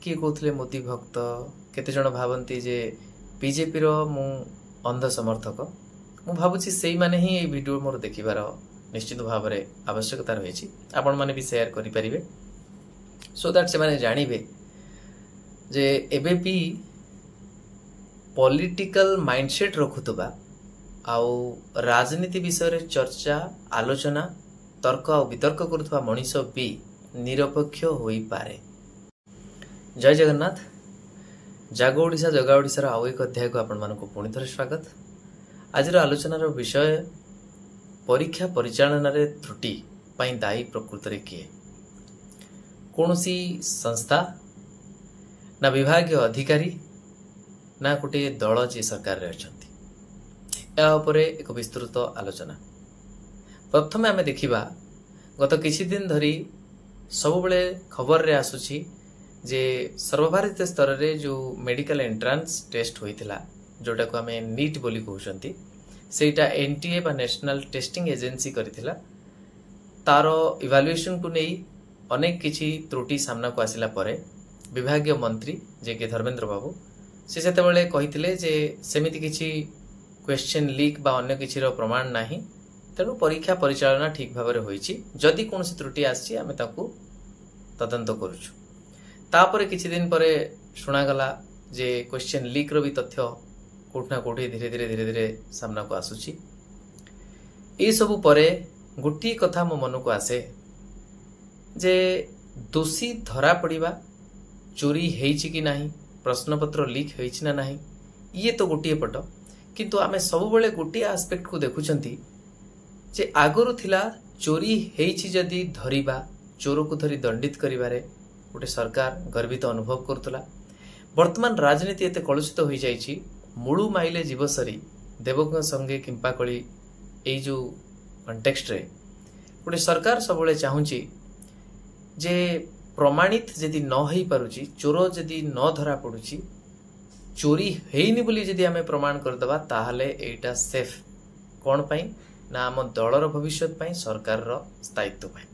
किए कहते मोदी भक्त केते जण भावती जे बीजेपी रो मु अंध समर्थक मु भावुची से माने ही ये वीडियो मोर देखिबार निश्चित भाव में आवश्यकता रही आपण माने भी शेयर करि परिबे सो दैट से माने जानिबे जे एबे भी पॉलिटिकल माइंडसेट रखुतबा आउ राजनीति विषय रे चर्चा आलोचना तर्क और वितर्क करुवा मनीष भी निरपेक्ष होई पारे। जय जगन्नाथ। जागो ओडिशा जगा ओडिशार आउ एक अध्याय को आपण मानक पुणी थरे स्वागत। आज आलोचनार विषय परीक्षा परिचालन रे त्रुटि पाई दायी प्रकृत रे किए कौनसी संस्था ना विभागीय अधिकारी ना गोटे दल जी सरकार रे अछंती या उपरे एक विस्तृत आलोचना। प्रथम आमे देखिबा गत किछि दिन धरी सब बेले खबर रे आसुछि जे सर्वभारतीय स्तर रे जो मेडिकल एंट्रांस टेस्ट होइथिला जोटा को आमे नीट बोली कहउछंती सेटा एनटीए बा नेशनल टेस्टिंग एजेंसी करथिला तारो इवैल्यूएशन को नेई अनेक किछि त्रुटि सामना को आसिला परे विभागीय मंत्री जे के धर्मेंद्र बाबू से सेते बेले कहिथिले जे सेमिति किछि क्वेश्चन लीक बा अन्य किछि रो प्रमाण नाही तेणु परीक्षा परिचालना ठीक भाव में होइछि जदि कोनोसी त्रुटि आछि आमे ताकू तदंत करूछु। तापरे किछि दिन परे सुना गला जे क्वेश्चन लीक रो भी तथ्य कोठना कोठी धीरे धीरे सामना को आसुछि। ए सब परे गोटी कथा मो मन को आसे जे दोषी धरा पड़िबा चोरी हेइछि कि नाही प्रश्नपत्र लीक हेइछि ना नाही ये तो गोटी पट किंतु आमे सब बेले गोटी एस्पेक्ट को देखुछंती जे आगरु थिला चोरी हेइछि जदि धरिबा चोर को धरी दंडित करिबारे गोटे सरकार गर्वित अनुभव करतला। वर्तमान राजनीति एते कलुषित होई जाइछि मुळु माइले जीवसरी देवक संगे किंपा कली एई जो कॉन्टेक्स्ट रे गोटे सरकार सबले चाहुछि जे प्रमाणित जदि न हेई पारुछि चोर जदि न धरा पडुछि चोरी हेइनी बोली जदि आमे प्रमाण करदबा ताहले एटा सेफ कोन पई ना आम दलर भविष्य पई सरकार रो स्थायित्व पई।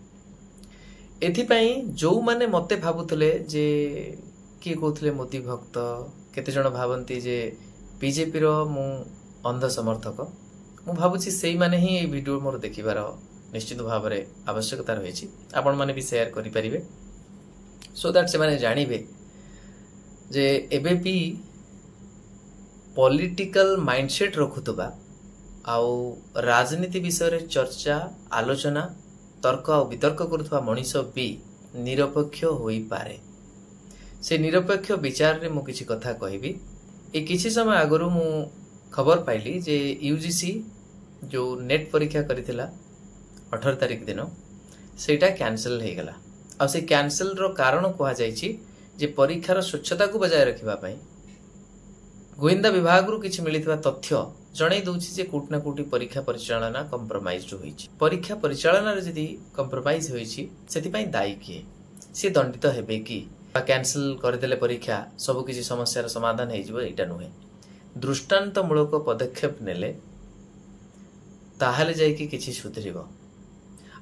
एथि पई जो माने मते भाबुतले जे किए कहते मोदी भक्त केते जण भावती जे बीजेपी रो मु अंध समर्थक मु भाबुची से माने ही ये वीडियो मोर देखिबार निश्चित भाव में आवश्यकता रही आपण माने भी शेयर करि परिबे सो दैट से माने जानिबे जे एबे भी पॉलिटिकल माइंडसेट रखुतबा आउ राजनीति विषय रे चर्चा आलोचना तर्क और वितर्क करुवा मनीष भी निरपेक्ष होई पारे। से निरपेक्ष विचार रे मु किछि कथा कहबी। ए किछि समय आगरु मु खबर पाइली जे यूजीसी जो नेट परीक्षा करिथिला 18 तारिख दिन सेटा कैंसिल हे गला आ से कैंसिल रो कारण कहा जायछि जे परीक्षार स्वच्छता को बजाय रखिबा पई गोविंदा विभाग रु किछि मिलितबा तथ्य जणै दउछि जे कोटना कोटी परीक्षा परिचालना कंप्रोमाइज होईछि। परीक्षा परिचालना रे जदि कंप्रोमाइज होईछि सेति पई दायी किए से दंडित हेबे कि कैंसिल कर देले परीक्षा सब किछि समस्यार समाधान हे जिवो एटा नुहे दृष्टांतमूलक पदक्षेप नेले ताहाले जाय कि किछि सुधरिबो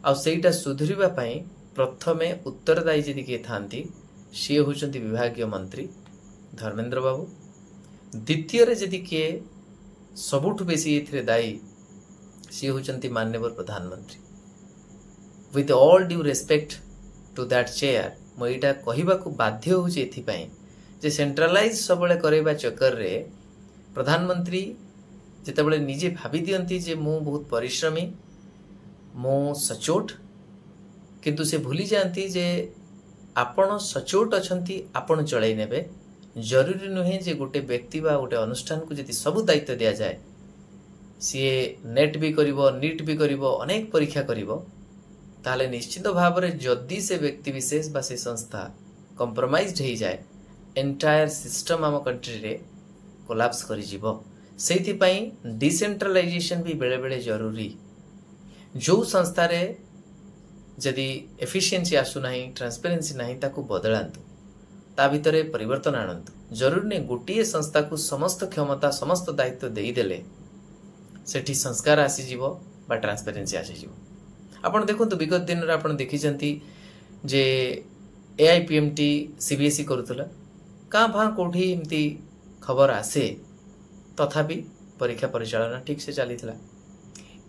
आ सेटा सुधरिबा पई प्रथमे उत्तरदायी जदि के थांती सी होचंती विभागीय मंत्री धर्मेंद्र बाबू द्वितीय रे जदि किए सबुठु बेसी एथिरे दायी सी होचंती माननीय प्रधानमंत्री। With all due respect to that chair मो एटा कहिबा को बाध्य होची एथि पई जे सेंट्रलाइज सबले करेबा चक्कर रे प्रधानमंत्री जेतेबेले निजे भाबी दियंती जे मु बहुत परिश्रमी मो सचोट किंतु से भूली जानती जे आपण सचोट अछंती आपण चलाई नेबे जरूरी नुहे जे गोटे व्यक्ति बा गोटे अनुष्ठान को जदि सब दायित्व दिया जाए सीए नेट भी करिवो नीट भी करिवो अनेक परीक्षा करिवो ताले निश्चित भाव में जदि से व्यक्ति विशेष बा से संस्था कंप्रोमाइज्ड हो जाए एंटायर सिस्टम आम कंट्री रे कोलैप्स करि जिवो। सेति पई डिसेंट्रलाइजेशन भी बेले बेले जरूरी जो संस्था रे जदि एफिशिएंसी आसु नाही ट्रांसपेरेंसी नाही ताकू बदलांतु ता भितरे परिवर्तन आनंतु जरूर ने गोटे संस्था को समस्त क्षमता समस्त दायित्व देई देले सेठी संस्कार आसी जीवो बा ट्रांसपेरेंसी आसी जीवो। आपण देखंतु विगत दिन रे आपण देखिचंती जे AIPMT CBSE करूला का भाँ कौटी एमती खबर आसे तथापि परीक्षा परिचालना ठीक से चली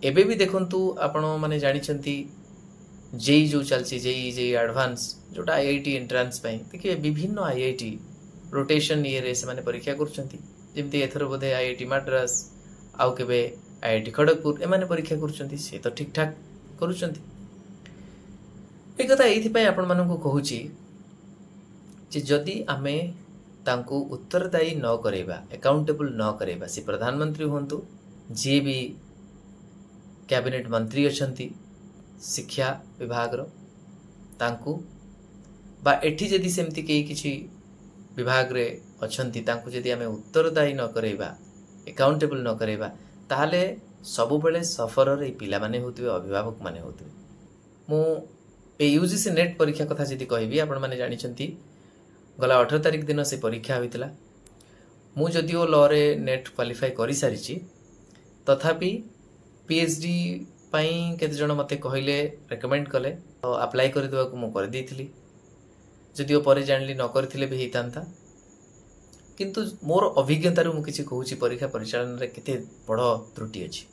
एबे भी देखंतु आपण माने जानिछंती जेई जो चलसी जेई एडवांस जोटा IIT एंट्रांस पई देखिए विभिन्न IIT रोटेशन ये रे से माने परीक्षा करछंती जेमती एथर बोधे IIT मद्रास आउ केबे IIT खड़गपुर ए माने परीक्षा करछंती से तो ठीक ठाक करूछंती ए कथा एथि पई आपण मानकु कहूची जे जदी आमे तांको उत्तरदायी न करेबा अकाउंटेबल न करेबा से प्रधानमंत्री होंतु जे भी कैबिनेट मंत्री अछंती शिक्षा विभाग रो तांको बा एठी जदी सेमती केही किछि विभाग रे अछंती तांको जदी आमे उत्तरदायी न करेबा अकाउंटेबल न करेबा ताहाले सबु बेले सफर रे पिला माने होतबे अभिभावक माने होतबे मु ए यूजीसी नेट परीक्षा कथा जदी कहबी आपण माने जानि छंती गला 18 तारिख दिन से परीक्षा होइतला मु जदिओ लॉ रे नेट क्वालिफाई करि सारिची तथापि PhD पाई केते जण मते कहिले रेकमेंड कले तो अप्लाई कर देबा को मु कर देथिली जदिओ परे जानली न करथिले भी हितांता किंतु मोर अभिज्ञता रु मु किछि कहूची परीक्षा परिचालन रे केते बड़ त्रुटि अछि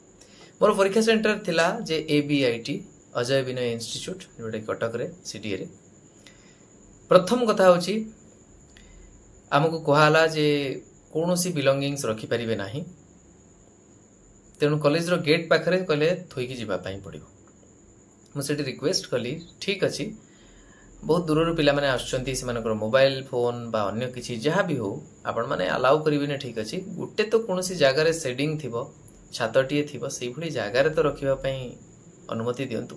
मोर परीक्षा सेंटर थिला जे ABIT अजय विनय इंस्टीट्यूट जोटा कटक रे CTA रे प्रथम कथा होची आमको कहाला जे कोनोसी बिलोंगिंग्स रखि परिबे नाही तेणु कॉलेज रो गेट पाखरे कहले थोइकी जीवा पाई पड़िबो मु सेठी रिक्वेस्ट कली ठीक अछि बहुत दूर रो पिला माने आछंती से मानकर मोबाइल फोन बा अन्य किछि जहा भी हो आपण माने अलाउ करिबे ने ठीक अछि गुटे तो कोनोसी जागा रे शेडिंग थिबो छातटिए थिबो सेही भली जागा रे तो रखिबा पई अनुमति दियंतु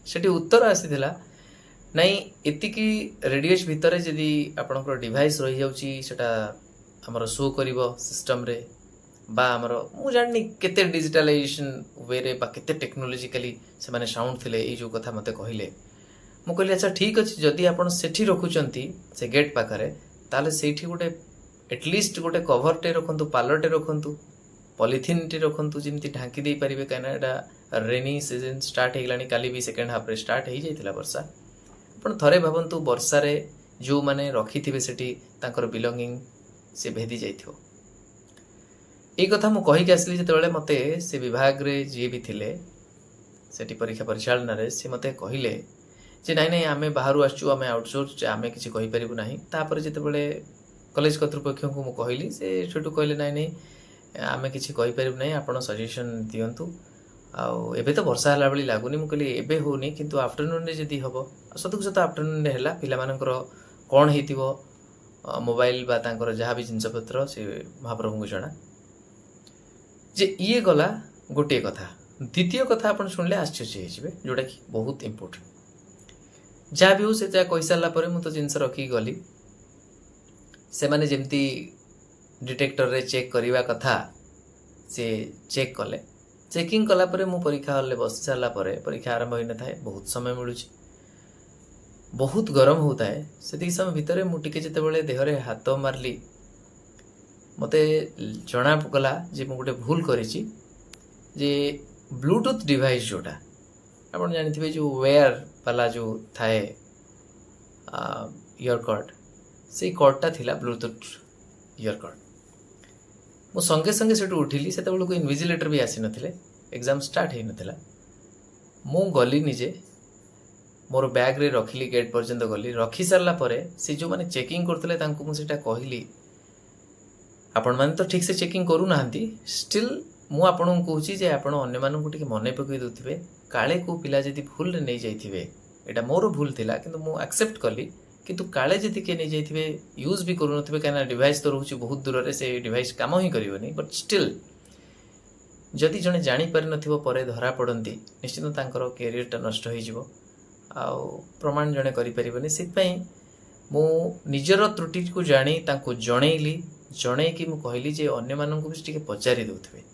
सेठी उत्तर आसीथिला नहीं एतिकी रेडियस भितरे जदी आपनकर डिवाइस रहि जाउची सेटा हमर शो करिवो सिस्टम रे बा हमर मु जाननी केते डिजिटलाइजेशन वे रे बा केते टेक्नोलॉजिकली से माने साउंड थिले ए जो कथा मते कहिले मु कहली अच्छा ठीक अछि जदी आपण सेठी रखुचंती से गेट पाखरे ताले सेठी गोटे एटलीस्ट गोटे कवर टे रखंतु पालर टे रखंतु पॉलिथिन टे रखंतु जिमती ढांकी दे परिबे काना एटा रेनी सीजन स्टार्ट हेगलानी काली भी सेकंड हाफ रे स्टार्ट हे जाइतिला वर्षा पण थरे भाबंतु वर्षा रे जो माने रखिथिबे सेठी तांकर बिलोंगिंग से भेदी जाइथियो ए कथा मु कहि के आसली जेतेबेले मते से विभाग रे जे भी थिले सेठी परीक्षा परिचालन रे से मते कहिले जे नाही नाही आमे बाहरु आछू आमे आउटसोर्स आमे किछि कहि परिबु नाही तापर जेतेबेले कॉलेज कर्तृपक्ष को मु कहिली से छोटू कहले नाही नाही आमे किछि कहि परिबु नाही आपण सजेशन दियंतु आ एबे तो वर्षा हला बली लागुनी मु कहली एबे होनी किंतु आफ्टरनून रे जदी हबो सतुक सत आफ्टरनून रे हला पिला मानकर कोन हेतिबो मोबाइल बा तांकर जहा भी जिंस पत्र से महाप्रभु को जणा जे ये गला गोटे कथा द्वितीय कथा आपण सुनले आश्चर्य हेजिबे जोटा कि बहुत इंपोर्टेंट जा भी हो से जा कहि सारला परे मु तो जिंस रखी गली से माने जेमती डिटेक्टर रे चेक करिवा कथा से चेक कले चेकिंग कला परे मु परीक्षा हॉल ले बस सारला परे परीक्षा आरंभ होई न थाए बहुत समय मिलुची बहुत गरम होता है से समय भितर मु टिके जेते बेले देहरे हाथ मारली मते जना गला जे मु गोटे भूल करिछि जे ब्लूटूथ डिवाइस जोटा आपण जानिथिबे जो वेयर वाला जो थाए ईयर कॉर्ड से कॉर्डटा थिला ब्लूटूथ ईयर कॉर्ड मु संगे संगे सेटु उठिली सेते बेलको इनविजिलेटर भी आसी नथिले एग्जाम स्टार्ट हे नथिला मु गली निजे मोर बैग रे रखिली गेट पर्यंत गली रखी सारला परे से जो माने चेकिंग करथले तांको मु सेटा कहली आपण माने तो ठीक से चेकिंग करू नाहंती स्टिल मु आपन को कहूची जे आपण अन्य मानन को टिके मने पकई दउथिबे काळे को पिला जदी भूल रे नै जाइथिबे एटा मोर भूल थिला किंतु मु एक्सेप्ट करली किंतु काळे जदी के नै जाइथिबे यूज भी करू नथिबे काना डिवाइस तो रहउची बहुत दूर रे से डिवाइस काम ही करिवनी बट स्टिल जदी जने जानि पारि नथिबो परे धरा पडंती निश्चित तांकर कैरियर टा नष्ट होई जिवो आ प्रमाण जने करि परिबनी सित पई मु निजर त्रुटि को जानी तांको जणैली जणे कि मु कहली जे अन्य मानन को भी टिके पचारि दउथबे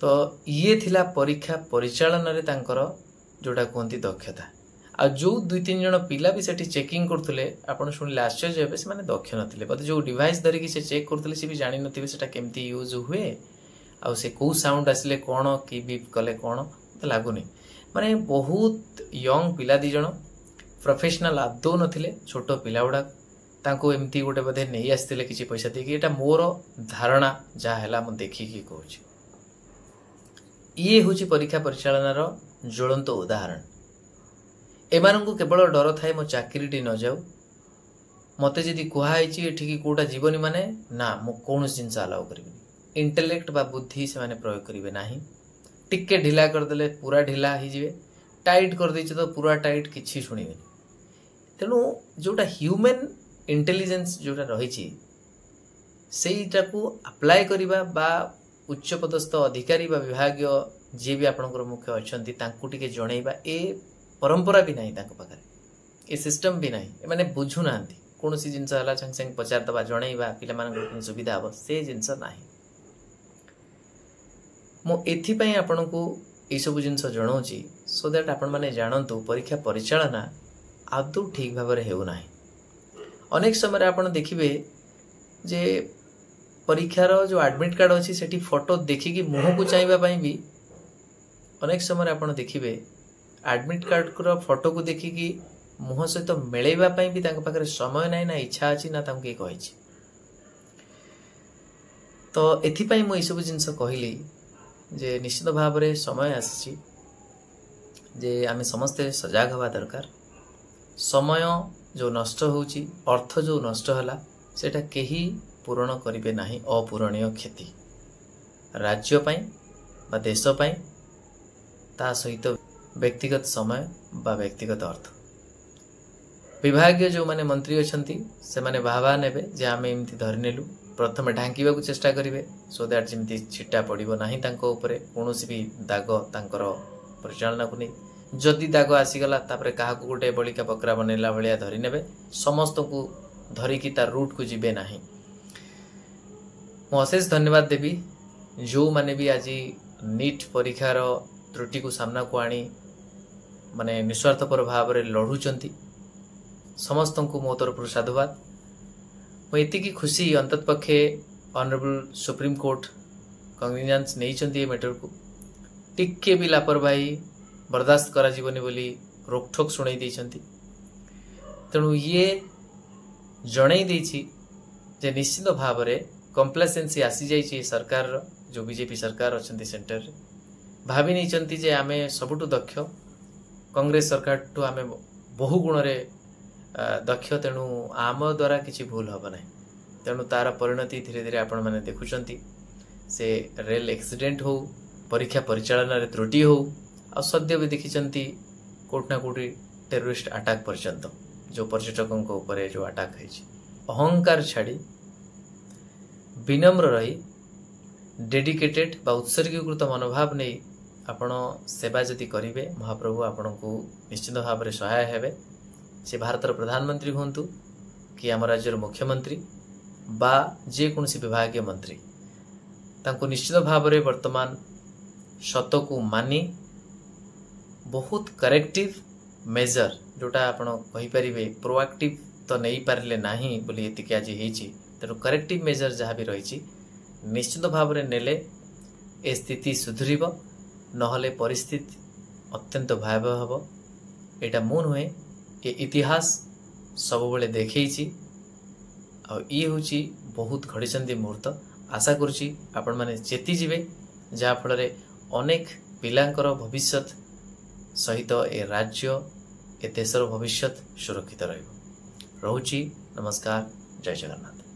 तो ये थिला परीक्षा परिचालन रे तांकर जोटा कहंती दक्षता आ जो 2-3 जण पिला भी सेठी चेकिंग करथले आपण सुनले आश्चर्य हेबे से माने दक्ष नथिले बट जो डिवाइस धरि कि से चेक करथले से भी जानि नथिबे सेटा केमती यूज हुए आ से को साउंड आसले कोन की बीप कले कोन त लागुनी माने बहुत यंग पिला दी जण प्रोफेशनल आदौ नथिले छोट पिला गुडा तांको एमती गोटे बोधे नहीं आसते किसी पैसा देकी एटा मोर धारणा जहा है मु देखिकी कहूँ ये हूँ परीक्षा परिचालनार ज्वलंत उदाहरण एमानंकु केवल डर थाए मो चाकरी न जाऊ मते जदि कहुई एठिकी कोटा जीवनी माने ना मु कौन जिनस अलाउ करी इंटेलेक्ट बा बुद्धि से माने प्रयोग करेंगे ना टिके ढिला करदे पूरा ढिला हो टाइट करदे तो पूरा टाइट किसी शुणवे तेणु जोटा ह्यूमन इंटेलिजेंस जोटा रही सेटा को अप्लाई करिबा बा उच्च पदस्थ अधिकारी बा विभाग जी भी आपनकर मुख्य अच्छी टिके जनइबा ए परंपरा भी नहीं पाखे ए सिस्टम भी नहीं माने बुझु ना कौन सी जिनस है संगे संगे पचारदे जनइबा पिला सुविधा हम से जिनस ना मुझे आपण को ये सब जिनस जनाऊँगी सो दैट आपण मैंने जानतु परीक्षा परिचालना आदौ ठीक भाव में होना अनेक समय आप देखिए जे परीक्षार जो एडमिट कार्ड अच्छी से फोटो देखिकी मुह को चाहिए भी अनेक समय आप देखिए एडमिट कार्ड फोटो को देखिकी मुह सहित मिलैवाई भी पाखे समय ना ना इच्छा अच्छी ना किए कही तो एथिपाई मु सब जिनस कहली जे निश्चित भाव में समय आसी जे आमे समस्ते सजग हवा दरकार समय जो नष्ट होउची अर्थ जो नष्ट होला सेटा केही पूरण करिवे नाही अपूरणीय क्षति राज्य पाई बा देश पाई ता सहित व्यक्तिगत समय बा व्यक्तिगत अर्थ विभागीय जो माने मंत्री अछंती से माने बाहबा नेबे जे आमे एमती धरिनेलु प्रथम ढांकीबा को चेष्टा करिवे सो दैट जेमती छिटा पड़िबो नाही तांको ऊपर कोनोसी भी दाग तांकर परिचालना को नहीं जदि दाग आसीगला तापरे काहा को गोटे बलिका बकरा बनैला भलिया धरि नेबे समस्त को धरिकी तार रूट को जीवे नाही मु अशेष धन्यवाद देवी जो माने भी आज नीट परीक्षार त्रुटि को सामना को आनी माने निस्वार्थपर भाव में लड़ुचंती समस्त को मो तरफ साधुवाद मुझे खुशी अंतत पक्षे ऑनरेबल सुप्रीम कोर्ट कॉग्निजेंस नहीं मैटर को टिके भी लापरवाही बर्दाश्त करा जीवनी बोली रोकठोक शुणाई देइछंती तेणु ये जणई देइछि जे निश्चित भाव में कम्प्लेसेंसी आसी जाइछि सरकार जो बीजेपी सरकार अछंती सेंटर रे भाभी नहीं जे आमे सबुठु दक्ष कांग्रेस सरकार टू आमे बहु गुण रे दक्ष तेणु आम द्वारा किसी भूल हम ना तेणु तार परिणति धीरे धीरे आपण मैंने देखुंट से रेल एक्सीडेंट हो परीक्षा परिचालन रे त्रुटि हो आ सद्य भी देखी कोट ना कोटी टेररिस्ट अटैक पर्यंत जो पर्यटकों ऊपर जो अटैक है अहंकार छाड़ी विनम्र रही डेडिकेटेड बा उत्सर्गीकृत मनोभाव नहीं आपण सेवा जदि करेंगे महाप्रभु आपण को निश्चित भाव में सहाय हेबे से भारतर प्रधानमंत्री हूँ कि आम राज्यर मुख्यमंत्री बा जेकोसी विभागीय मंत्री तांको निश्चित भाव में वर्तमान सत को मानी बहुत करेक्टिव मेजर जोटा आपण कहींपारे प्रोएक्टिव तो नहीं पारे ना बोली ये आज तेणु करेक्टिव मेजर जहाँ भी रही निश्चित भाव में नेले ए स्थिति सुधरीब नहले परिस्थिति अत्यंत भयावह हम यहाँ मु नुहे ये इतिहास सब बेले देखी ये हूँ बहुत घड़ी मुहूर्त आशा करुँची आपण मैंने चेती जीवे जहाँफल अनेक पिलांकर भविष्य सहित ए राज्य ए देशर भविष्य सुरक्षित रोची। नमस्कार, जय जगन्नाथ।